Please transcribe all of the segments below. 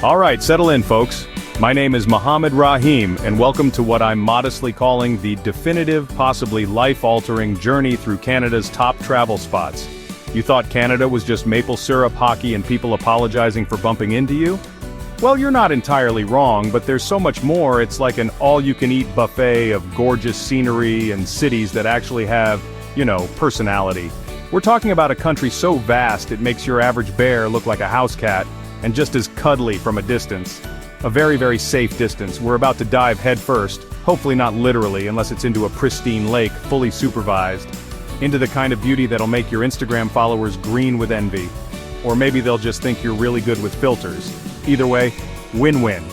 Alright, settle in folks. My name is Mohammed Rahim, and welcome to what I'm modestly calling the definitive, possibly life-altering journey through Canada's top travel spots. You thought Canada was just maple syrup, hockey, and people apologizing for bumping into you? Well, you're not entirely wrong, but there's so much more. It's like an all-you-can-eat buffet of gorgeous scenery and cities that actually have, personality. We're talking about a country so vast it makes your average bear look like a house cat, and just as cuddly from a distance. A very, very safe distance. We're about to dive headfirst, hopefully not literally unless it's into a pristine lake, fully supervised, into the kind of beauty that'll make your Instagram followers green with envy. Or maybe they'll just think you're really good with filters. Either way, win-win.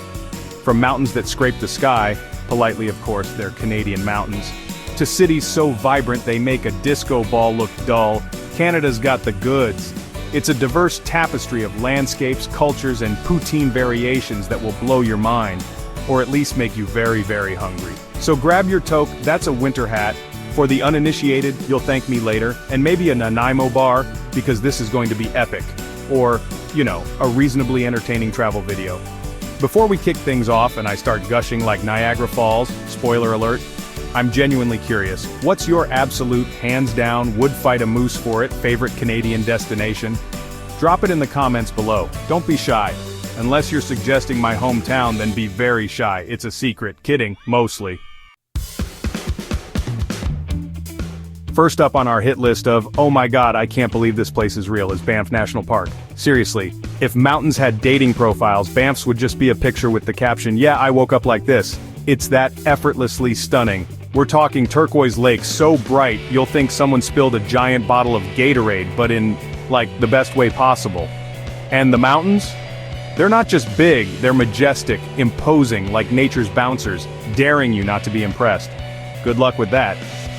From mountains that scrape the sky, politely of course, they're Canadian mountains, to cities so vibrant they make a disco ball look dull, Canada's got the goods. It's a diverse tapestry of landscapes, cultures, and poutine variations that will blow your mind, or at least make you very, very hungry. So grab your toque, that's a winter hat. For the uninitiated, you'll thank me later, and maybe a Nanaimo bar, because this is going to be epic. Or, a reasonably entertaining travel video. Before we kick things off and I start gushing like Niagara Falls, spoiler alert, I'm genuinely curious, what's your absolute, hands-down, would fight a moose for it, favorite Canadian destination? Drop it in the comments below, don't be shy. Unless you're suggesting my hometown, then be very shy, it's a secret, kidding, mostly. First up on our hit list of, oh my god, I can't believe this place is real, is Banff National Park. Seriously, if mountains had dating profiles, Banff's would just be a picture with the caption, yeah, I woke up like this. It's that effortlessly stunning. We're talking turquoise lakes so bright, you'll think someone spilled a giant bottle of Gatorade, but in, the best way possible. And the mountains? They're not just big, they're majestic, imposing, like nature's bouncers, daring you not to be impressed. Good luck with that.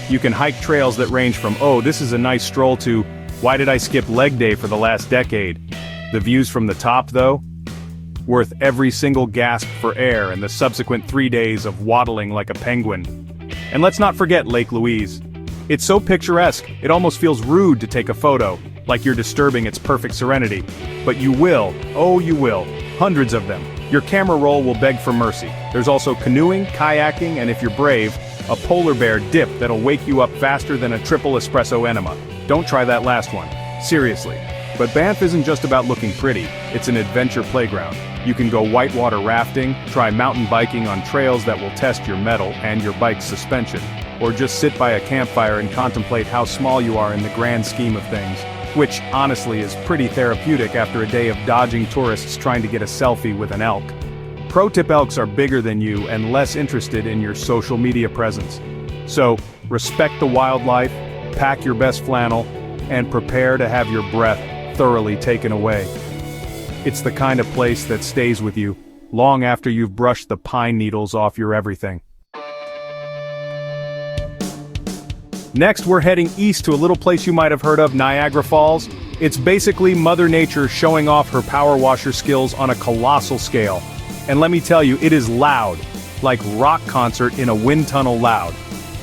You can hike trails that range from, oh, this is a nice stroll to, why did I skip leg day for the last decade? The views from the top, though? Worth every single gasp for air and the subsequent 3 days of waddling like a penguin. And let's not forget Lake Louise. It's so picturesque, it almost feels rude to take a photo, like you're disturbing its perfect serenity. But you will, oh you will, hundreds of them. Your camera roll will beg for mercy. There's also canoeing, kayaking, and if you're brave, a polar bear dip that'll wake you up faster than a triple espresso enema. Don't try that last one. Seriously. But Banff isn't just about looking pretty, it's an adventure playground. You can go whitewater rafting, try mountain biking on trails that will test your mettle and your bike's suspension, or just sit by a campfire and contemplate how small you are in the grand scheme of things, which, honestly, is pretty therapeutic after a day of dodging tourists trying to get a selfie with an elk. Pro tip: elks are bigger than you and less interested in your social media presence. So, respect the wildlife, pack your best flannel, and prepare to have your breath thoroughly taken away. It's the kind of place that stays with you, long after you've brushed the pine needles off your everything. Next, we're heading east to a little place you might have heard of, Niagara Falls. It's basically Mother Nature showing off her power washer skills on a colossal scale. And let me tell you, it is loud, like rock concert in a wind tunnel loud.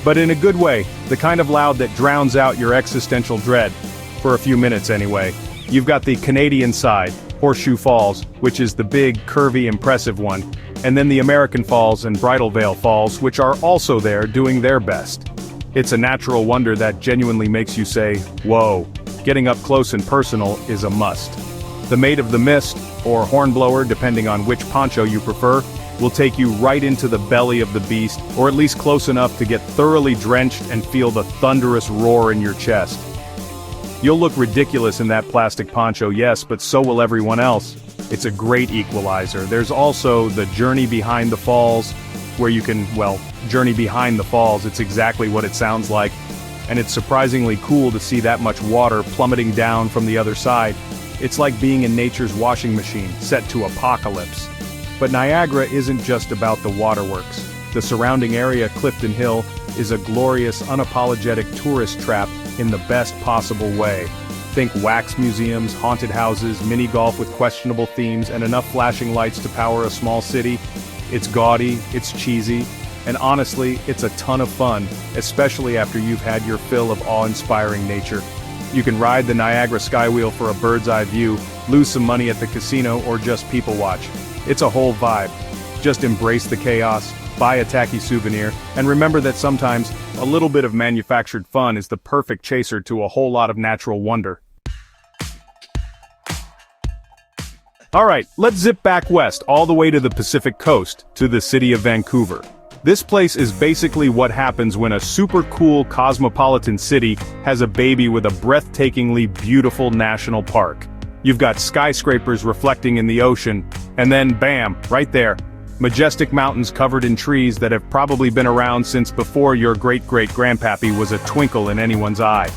But in a good way, the kind of loud that drowns out your existential dread. For a few minutes anyway. You've got the Canadian side, Horseshoe Falls, which is the big, curvy, impressive one, and then the American Falls and Bridal Veil Falls, which are also there doing their best. It's a natural wonder that genuinely makes you say, whoa. Getting up close and personal is a must. The Maid of the Mist, or Hornblower depending on which poncho you prefer, will take you right into the belly of the beast, or at least close enough to get thoroughly drenched and feel the thunderous roar in your chest. You'll look ridiculous in that plastic poncho, yes, but so will everyone else. It's a great equalizer. There's also the Journey Behind the Falls, where you can, journey behind the falls, it's exactly what it sounds like. And it's surprisingly cool to see that much water plummeting down from the other side. It's like being in nature's washing machine, set to apocalypse. But Niagara isn't just about the waterworks. The surrounding area, Clifton Hill, is a glorious, unapologetic tourist trap in the best possible way. Think wax museums, haunted houses, mini-golf with questionable themes, and enough flashing lights to power a small city. It's gaudy, it's cheesy, and honestly, it's a ton of fun, especially after you've had your fill of awe-inspiring nature. You can ride the Niagara Skywheel for a bird's-eye view, lose some money at the casino, or just people watch. It's a whole vibe. Just embrace the chaos, buy a tacky souvenir, and remember that sometimes, a little bit of manufactured fun is the perfect chaser to a whole lot of natural wonder. Alright, let's zip back west all the way to the Pacific coast, to the city of Vancouver. This place is basically what happens when a super cool cosmopolitan city has a baby with a breathtakingly beautiful national park. You've got skyscrapers reflecting in the ocean, and then bam, right there, majestic mountains covered in trees that have probably been around since before your great-great-grandpappy was a twinkle in anyone's eye.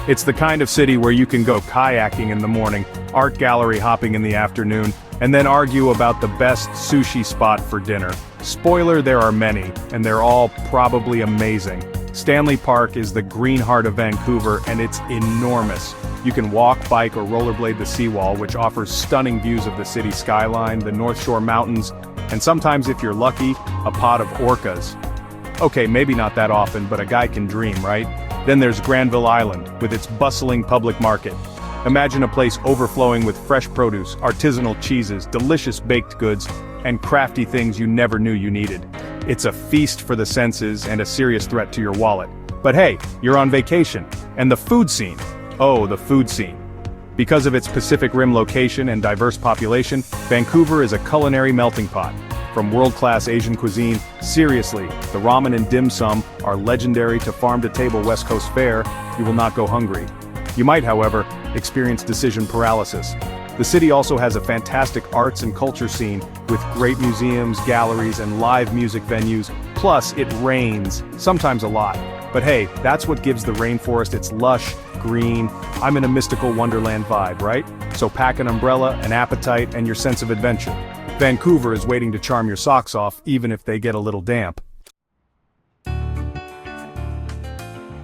It's the kind of city where you can go kayaking in the morning, art gallery hopping in the afternoon, and then argue about the best sushi spot for dinner. Spoiler, there are many, and they're all probably amazing. Stanley Park is the green heart of Vancouver, and it's enormous. You can walk, bike, or rollerblade the seawall, which offers stunning views of the city skyline, the North Shore Mountains, and sometimes, if you're lucky, a pod of orcas. Okay, maybe not that often, but a guy can dream, right? Then there's Granville Island, with its bustling public market. Imagine a place overflowing with fresh produce, artisanal cheeses, delicious baked goods, and crafty things you never knew you needed. It's a feast for the senses and a serious threat to your wallet. But hey, you're on vacation. And the food scene. Oh, the food scene. Because of its Pacific Rim location and diverse population, Vancouver is a culinary melting pot. From world-class Asian cuisine, seriously, the ramen and dim sum are legendary, to farm-to-table West Coast fare, you will not go hungry. You might, however, experience decision paralysis. The city also has a fantastic arts and culture scene, with great museums, galleries, and live music venues, plus it rains, sometimes a lot. But hey, that's what gives the rainforest its lush, green, I'm in a mystical wonderland vibe, right? So pack an umbrella, an appetite, and your sense of adventure. Vancouver is waiting to charm your socks off, even if they get a little damp.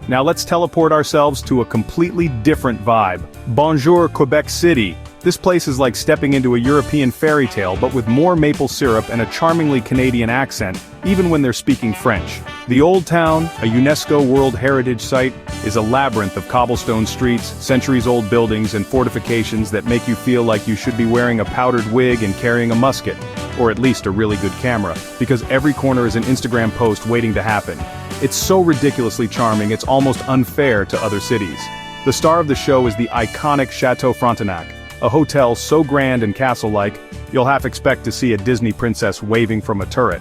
Now let's teleport ourselves to a completely different vibe. Bonjour, Quebec City. This place is like stepping into a European fairy tale, but with more maple syrup and a charmingly Canadian accent, even when they're speaking French. The Old Town, a UNESCO World Heritage Site, is a labyrinth of cobblestone streets, centuries-old buildings, and fortifications that make you feel like you should be wearing a powdered wig and carrying a musket, or at least a really good camera, because every corner is an Instagram post waiting to happen. It's so ridiculously charming, it's almost unfair to other cities. The star of the show is the iconic Chateau Frontenac, a hotel so grand and castle-like, you'll half expect to see a Disney princess waving from a turret.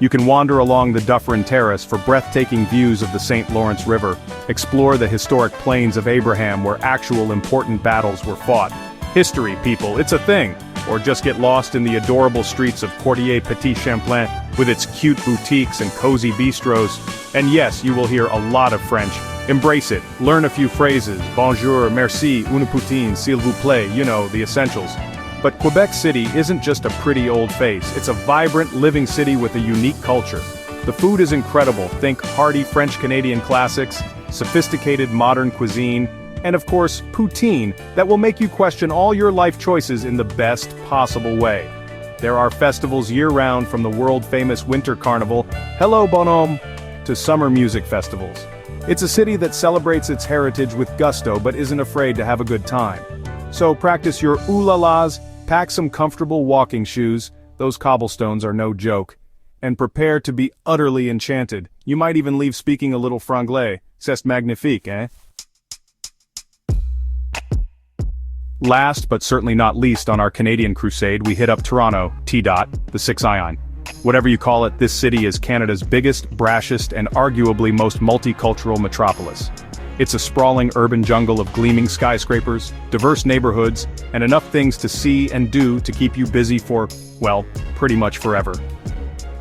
You can wander along the Dufferin Terrace for breathtaking views of the St. Lawrence River, explore the historic plains of Abraham where actual important battles were fought. History, people, it's a thing! Or just get lost in the adorable streets of Quartier Petit Champlain with its cute boutiques and cozy bistros. And yes, you will hear a lot of French. Embrace it, learn a few phrases, bonjour, merci, une poutine, s'il vous plaît, you know, the essentials. But Quebec City isn't just a pretty old face, it's a vibrant, living city with a unique culture. The food is incredible, think hearty French-Canadian classics, sophisticated modern cuisine, and of course, poutine, that will make you question all your life choices in the best possible way. There are festivals year-round, from the world-famous Winter Carnival, hello bonhomme, to summer music festivals. It's a city that celebrates its heritage with gusto but isn't afraid to have a good time. So practice your ooh-la-las, pack some comfortable walking shoes, those cobblestones are no joke, and prepare to be utterly enchanted. You might even leave speaking a little franglais. C'est magnifique, eh? Last but certainly not least on our Canadian crusade, we hit up Toronto, T-Dot, the 6 Ion. Whatever you call it, this city is Canada's biggest, brashest, and arguably most multicultural metropolis. It's a sprawling urban jungle of gleaming skyscrapers, diverse neighborhoods, and enough things to see and do to keep you busy for, well, pretty much forever.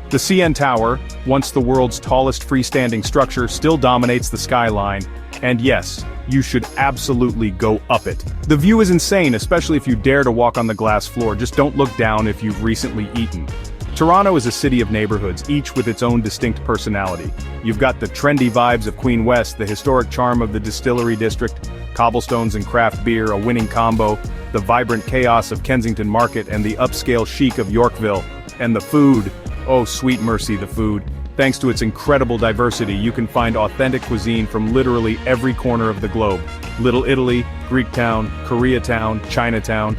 The CN Tower, once the world's tallest freestanding structure, still dominates the skyline, and yes, you should absolutely go up it. The view is insane, especially if you dare to walk on the glass floor. Just don't look down if you've recently eaten. Toronto is a city of neighborhoods, each with its own distinct personality. You've got the trendy vibes of Queen West, the historic charm of the Distillery District, cobblestones and craft beer, a winning combo, the vibrant chaos of Kensington Market, and the upscale chic of Yorkville. And the food, oh sweet mercy, the food. Thanks to its incredible diversity, you can find authentic cuisine from literally every corner of the globe. Little Italy, Greek Town, Koreatown, Chinatown.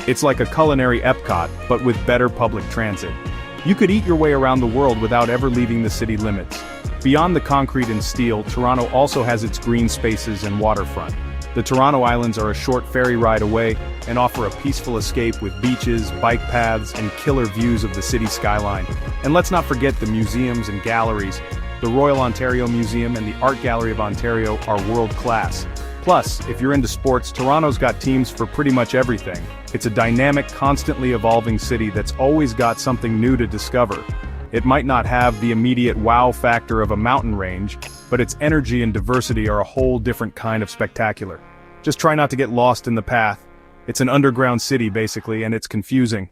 It's like a culinary Epcot, but with better public transit. You could eat your way around the world without ever leaving the city limits. Beyond the concrete and steel, Toronto also has its green spaces and waterfront. The Toronto Islands are a short ferry ride away and offer a peaceful escape with beaches, bike paths, and killer views of the city skyline. And let's not forget the museums and galleries. The Royal Ontario Museum and the Art Gallery of Ontario are world-class. Plus, if you're into sports, Toronto's got teams for pretty much everything. It's a dynamic, constantly evolving city that's always got something new to discover. It might not have the immediate wow factor of a mountain range, but its energy and diversity are a whole different kind of spectacular. Just try not to get lost in the path. It's an underground city basically, and it's confusing.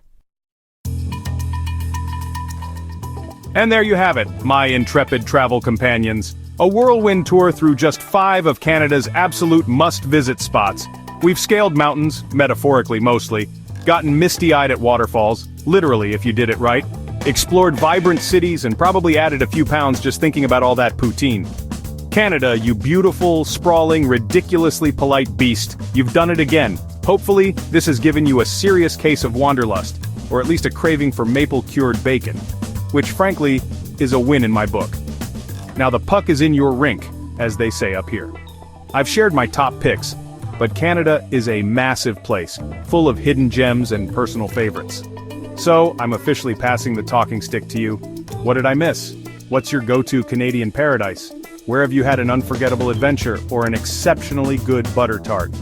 And there you have it, my intrepid travel companions. A whirlwind tour through just 5 of Canada's absolute must-visit spots. We've scaled mountains, metaphorically mostly, gotten misty-eyed at waterfalls, literally if you did it right, explored vibrant cities and probably added a few pounds just thinking about all that poutine. Canada, you beautiful, sprawling, ridiculously polite beast, you've done it again. Hopefully, this has given you a serious case of wanderlust, or at least a craving for maple-cured bacon, which frankly, is a win in my book. Now the puck is in your rink, as they say up here. I've shared my top picks, but Canada is a massive place, full of hidden gems and personal favorites. So, I'm officially passing the talking stick to you. What did I miss? What's your go-to Canadian paradise? Where have you had an unforgettable adventure or an exceptionally good butter tart?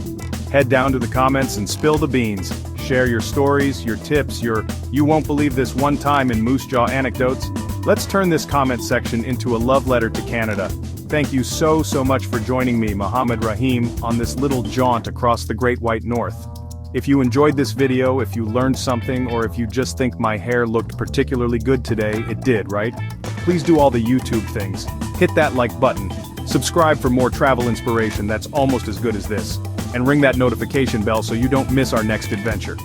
Head down to the comments and spill the beans. Share your stories, your tips, your you won't believe this one time in Moose Jaw anecdotes. Let's turn this comment section into a love letter to Canada. Thank you so much for joining me, Mohammed Rahim, on this little jaunt across the Great White North. If you enjoyed this video, if you learned something, or if you just think my hair looked particularly good today, it did, right? Please do all the YouTube things. Hit that like button, subscribe for more travel inspiration that's almost as good as this, and ring that notification bell so you don't miss our next adventure.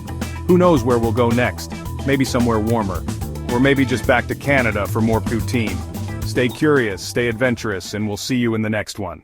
Who knows where we'll go next? Maybe somewhere warmer. Or maybe just back to Canada for more poutine. Stay curious, stay adventurous, and we'll see you in the next one.